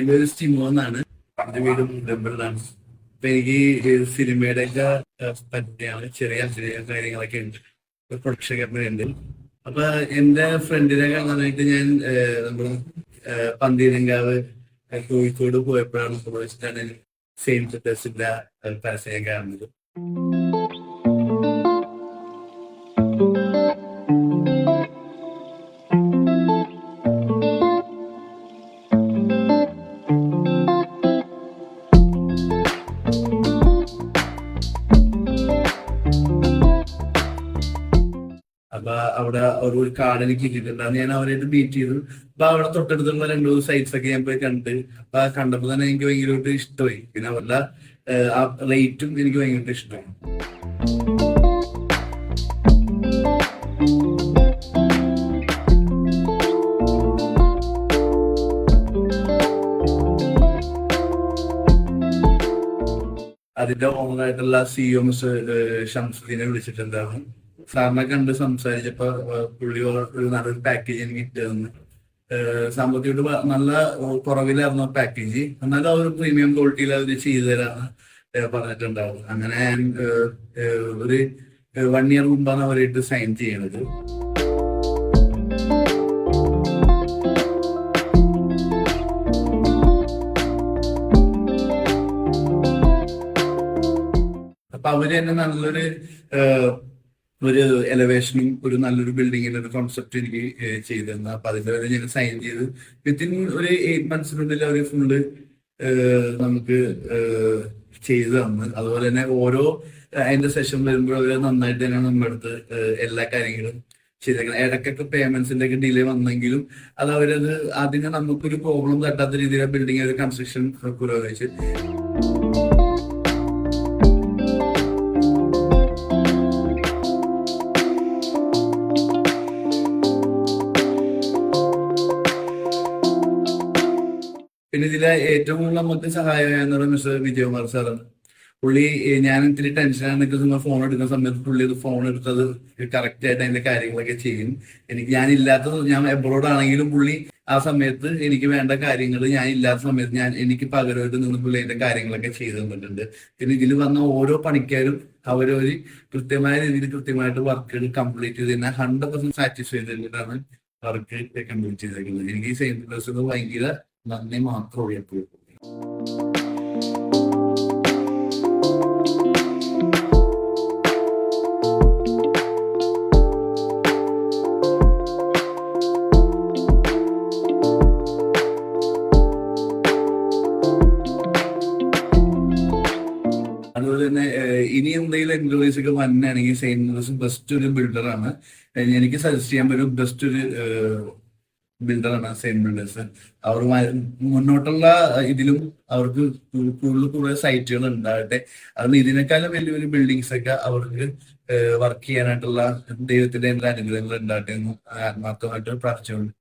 എൻ്റെ ഒരു സ്റ്റിമോ എന്നാണ്. എൻ്റെ വീട് മുണ്ടമ്പിളിലാണ്. അപ്പൊ എനിക്ക് സിനിമയുടെ ഒക്കെ പറ്റിയാണ് ചെറിയ ചെറിയ കാര്യങ്ങളൊക്കെ ഉണ്ട്. ഒരു പ്രൊഡക്ഷൻ കമ്പനി ഉണ്ട്. അപ്പൊ എന്റെ ഫ്രണ്ടിനെ കാണാനായിട്ട് ഞാൻ നമ്മുടെ പന്തീരങ്കാവ് കോഴിക്കോട് പോയപ്പോഴാണ് വെച്ചിട്ടാണ് സെയിന്റ് ഡ്രസ്സിന്റെ പരസ്യം കാണുന്നത്. അപ്പൊ അവിടെ ഒരു കാർഡ് എനിക്ക് കിട്ടിയിട്ടുണ്ടായിരുന്നു. ഞാൻ അവരായിട്ട് മീറ്റ് ചെയ്തു. അപ്പൊ അവിടെ തൊട്ടടുത്തുള്ള രണ്ടു മൂന്ന് സൈറ്റ്സ് ഒക്കെ ഞാൻ പോയി കണ്ട്. അപ്പൊ കണ്ടപ്പോ തന്നെ എനിക്ക് ഭയങ്കരമായിട്ട് ഇഷ്ടമായി. പിന്നെ അവരുടെ ആ റേറ്റും എനിക്ക് ഭയങ്കരമായിട്ട് ഇഷ്ടമായി. അതിന്റെ ഓണറായിട്ടുള്ള സിഇഒ മിസ്റ്റർ ഷംസുദ്ദീനെ വിളിച്ചിട്ടുണ്ടായിരുന്നു. സാറിനെ കണ്ട് സംസാരിച്ചപ്പോ പുള്ളി ഒരു നല്ലൊരു പാക്കേജ് എനിക്ക് ഇട്ടുതന്നു. സാമ്പത്തികമായിട്ട് നല്ല കുറവിലായിരുന്നു പാക്കേജ്. എന്നാലും അവർ പ്രീമിയം ക്വാളിറ്റിയിൽ അവർ ചെയ്തു തരാന്ന് പറഞ്ഞിട്ടുണ്ടാവും. അങ്ങനെ ഞാൻ ഒരു 1 ഇയർ മുമ്പാണ് അവരായിട്ട് സൈൻ ചെയ്യണത്. അപ്പൊ അവര് തന്നെ നല്ലൊരു ഒരു എലവേഷനും ഒരു നല്ലൊരു ബിൽഡിങ്ങിന്റെ ഒരു കോൺസെപ്റ്റ് എനിക്ക് ചെയ്തു തന്നു. അപ്പൊ അതിന്റെ വരെ ഞാൻ സൈൻ ചെയ്ത് വിത്തിൻ ഒരു 8 months അവര് ഫുള്ള് നമുക്ക് ചെയ്തു തന്നു. അതുപോലെ തന്നെ ഓരോ അതിന്റെ സെഷൻ വരുമ്പോൾ അവര് നന്നായിട്ട് തന്നെ നമ്മുടെ അടുത്ത് എല്ലാ കാര്യങ്ങളും ചെയ്തേക്കണം. ഇടയ്ക്കൊക്കെ പേയ്മെന്റ്സിന്റെ ഒക്കെ ഡിലേ വന്നെങ്കിലും അത് അവരത് അതിന് നമുക്കൊരു പ്രോബ്ലം തട്ടാത്ത രീതിയിൽ ബിൽഡിംഗ് ഒരു കൺസ്ട്രക്ഷൻ പുരോഗമിച്ച്. പിന്നെ ഇതിലെ ഏറ്റവും കൂടുതൽ നമുക്ക് സഹായമായ മിസ്റ്റർ വിജയകുമാർ സാറാണ്. പുള്ളി ഞാൻ ഇത്തിരി ടെൻഷനാണ് നിൽക്കുന്ന ഫോൺ എടുക്കുന്ന സമയത്ത് പുള്ളി അത് ഫോൺ എടുത്തത് കറക്റ്റ് ആയിട്ട് അതിന്റെ കാര്യങ്ങളൊക്കെ ചെയ്യും. ഞാൻ എബ്രോഡ് ആണെങ്കിലും പുള്ളി ആ സമയത്ത് എനിക്ക് വേണ്ട കാര്യങ്ങൾ ഞാൻ ഇല്ലാത്ത സമയത്ത് എനിക്ക് പകരമായിട്ട് നിന്ന് പുള്ളി അതിന്റെ കാര്യങ്ങളൊക്കെ ചെയ്തു തന്നിട്ടുണ്ട്. പിന്നെ ഇതിൽ വന്ന ഓരോ പണിക്കാരും അവരൊരു കൃത്യമായ രീതിയിൽ കൃത്യമായിട്ട് വർക്ക് കംപ്ലീറ്റ് ചെയ്ത് തന്നെ 100% സാറ്റിസ്ഫൈ ചെയ്തിട്ടാണ് വർക്ക് കംപ്ലീറ്റ് ചെയ്തേക്കുന്നത്. എനിക്ക് ഈ സെയിം പ്ലസ് ഭയങ്കര നന്ദി മാത്രമേ എപ്പോഴും. അതുപോലെ തന്നെ ഇനി എന്തെങ്കിലും എൻക്വയറീസ് ഒക്കെ വന്നാണെങ്കിൽ സെയിന്റ് ബെസ്റ്റ് ഒരു ബിൽഡറാണ്. എനിക്ക് സജസ്റ്റ് ചെയ്യാൻ പറ്റും ബെസ്റ്റ് ഒരു ബിൽഡറാണ് സെയിന്റ് ബിൽഡേഴ്സ്. അവർ മുന്നോട്ടുള്ള ഇതിലും അവർക്ക് കൂടുതൽ സൈറ്റുകൾ ഉണ്ടാകട്ടെ. അതിന് ഇതിനേക്കാളും വലിയ വലിയ ബിൽഡിങ്സ് ഒക്കെ അവർക്ക് വർക്ക് ചെയ്യാനായിട്ടുള്ള ദൈവത്തിന്റെ എല്ലാ അനുഗ്രഹങ്ങൾ ഉണ്ടാകട്ടെ എന്ന് ആത്മാർത്ഥമായിട്ട് പ്രാർത്ഥിച്ചുകൊണ്ട്